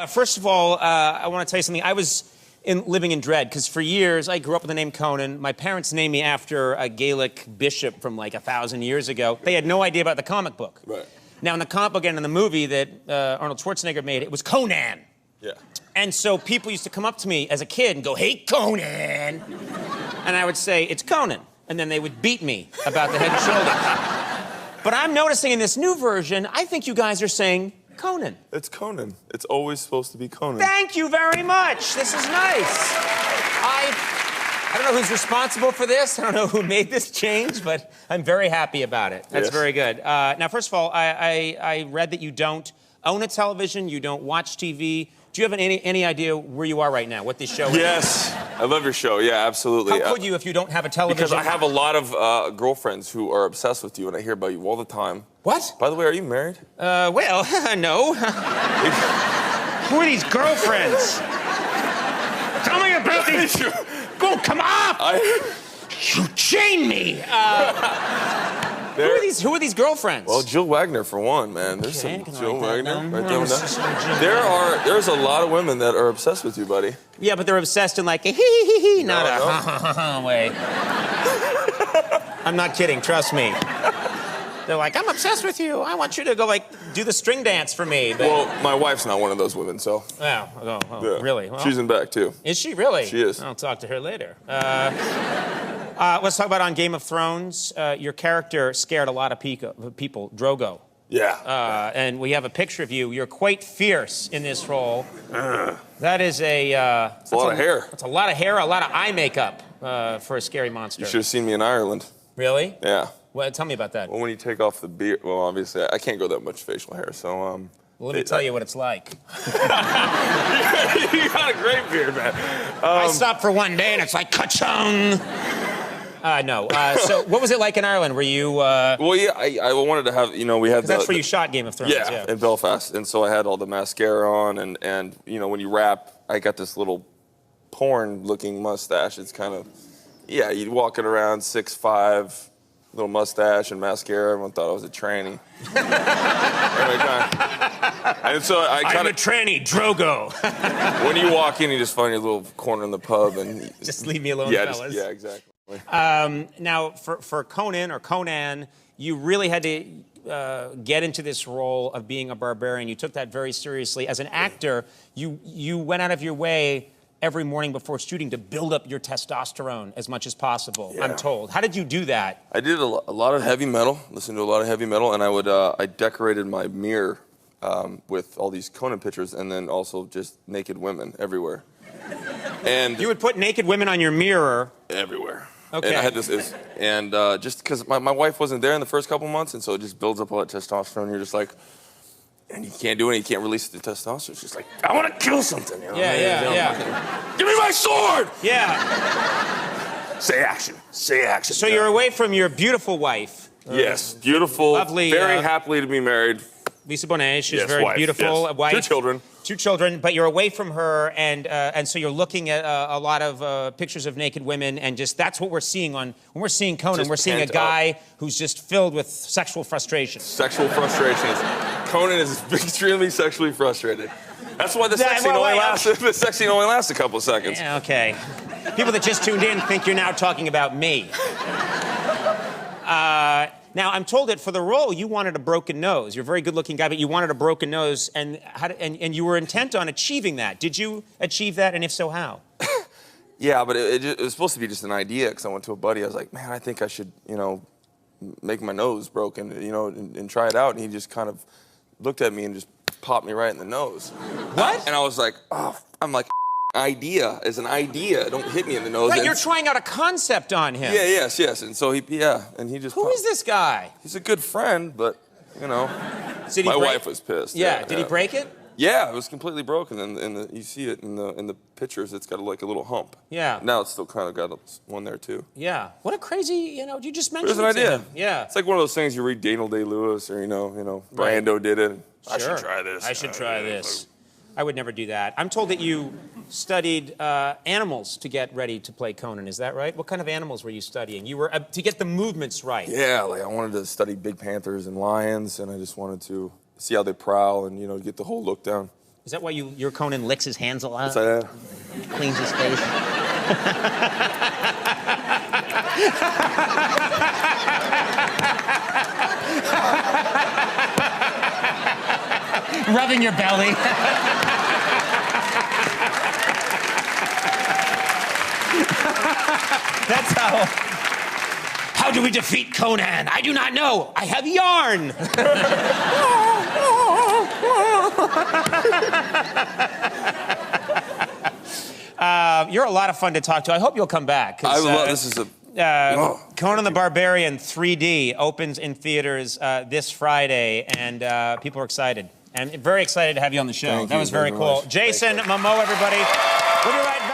First of all, I want to tell you something. I was living in dread, because for years, I grew up with the name Conan. My parents named me after a Gaelic bishop from like 1,000 years ago. They had no idea about the comic book. Right. Now, in the comic book and in the movie that Arnold Schwarzenegger made, it was Conan. Yeah. And so people used to come up to me as a kid and go, "Hey, Conan." And I would say, "It's Conan." And then they would beat me about the head and shoulders. But I'm noticing in this new version, I think you guys are saying Conan. It's Conan. It's always supposed to be Conan. Thank you very much. This is nice. I don't know who's responsible for this. I don't know who made this change, but I'm very happy about it. That's very good. Now, first of all, I read that you don't own a television, you don't watch TV. Do you have any idea where you are right now, what this show is? Yes. I love your show. Yeah, absolutely. How could you if you don't have a television? Because I have a lot of girlfriends who are obsessed with you, and I hear about you all the time. What? By the way, are you married? Well, no. Who are these girlfriends? Tell me about these. Go, come on! You chained me. Who are these girlfriends? Well, Jill Wagner for one, man. There's some Jill Wagner right there. There's a lot of women that are obsessed with you, buddy. Yeah, but they're obsessed in like a hee, not a ha way. I'm not kidding. Trust me. They're like, "I'm obsessed with you. I want you to go like do the string dance for me." But... Well, my wife's not one of those women, so. Yeah. Really? Well, she's in back too. Is she really? She is. I'll talk to her later. Let's talk about on Game of Thrones. Your character scared a lot of people, Drogo. Yeah. And we have a picture of you. You're quite fierce in this role. That is it's a lot of hair. That's a lot of hair, a lot of eye makeup for a scary monster. You should have seen me in Ireland. Really? Yeah. Well, tell me about that. Well, when you take off the beard, well, obviously, I can't grow that much facial hair, so, Well, let me tell you what it's like. You got a great beard, man. I stopped for one day, and it's like, ka-chung! No. So what was it like in Ireland? Were you... Well, yeah, I wanted to have, we had that's where you shot Game of Thrones. Yeah, in Belfast. And so I had all the mascara on, and when you rap, I got this little porn-looking mustache. It's kind of, you'd walking around 6'5", little mustache and mascara. Everyone thought I was a tranny. And so I'm a tranny, Drogo. When you walk in, you just find your little corner in the pub and... Just leave me alone, fellas. Yeah, exactly. Now, for Conan or Conan, you really had to get into this role of being a barbarian. You took that very seriously. As an actor, you went out of your way every morning before shooting to build up your testosterone as much as possible, I'm told. How did you do that? I did a lot of heavy metal, listened to a lot of heavy metal, and I decorated my mirror with all these Conan pictures and then also just naked women everywhere. And you would put naked women on your mirror? Everywhere. Okay. And I had this, just because my wife wasn't there in the first couple months, and so it just builds up all that testosterone. You're just like, and you can't do it, you can't release the testosterone. It's just like, I want to kill something. Yeah. Give me my sword! Yeah. Say action. Say action. So you're away from your beautiful wife. Yes, beautiful. Lovely. Very happily to be married. Lisa Bonet, she's very beautiful. Wife. 2 children. 2 children, but you're away from her, and so you're looking at a lot of pictures of naked women, and just that's what we're seeing when we're seeing Conan. Just we're seeing a guy who's just filled with sexual frustration. Sexual frustration. Conan is extremely sexually frustrated. That's why the sex scene only lasts a couple of seconds. Yeah, okay. People that just tuned in think you're now talking about me. Now, I'm told that for the role, you wanted a broken nose. You're a very good-looking guy, but you wanted a broken nose, and you were intent on achieving that. Did you achieve that, and if so, how? Yeah, but it was supposed to be just an idea, because I went to a buddy. I was like, man, I think I should, make my nose broken, and try it out. And he just kind of looked at me and just popped me right in the nose. What? And I was like, I'm like, idea is an idea. Don't hit me in the nose. Right, you're trying out a concept on him. Yeah, yes. And so he just... Who is this guy? He's a good friend, but, my wife was pissed. Yeah, did he break it? Yeah, it was completely broken, and you see it in the pictures. It's got like a little hump. Yeah. Now it's still kind of got one there too. Yeah. What a crazy, you just mentioned. There's an idea. Yeah. It's like one of those things you read Daniel Day-Lewis or Brando did it. Sure. I should try this. I should try this. I would never do that. I'm told that you studied animals to get ready to play Conan. Is that right? What kind of animals were you studying? You were to get the movements right. Yeah, I wanted to study big panthers and lions, and I just wanted to see how they prowl and get the whole look down. Is that why your Conan licks his hands a lot? So, Cleans his face? Rubbing your belly. That's how. How do we defeat Conan? I do not know. I have yarn. You're a lot of fun to talk to. I hope you'll come back. I would love. This is a. Conan the Barbarian 3D opens in theaters this Friday, and people are excited. And very excited to have you on the show. That was very cool. Jason Momoa, everybody. We'll be right back.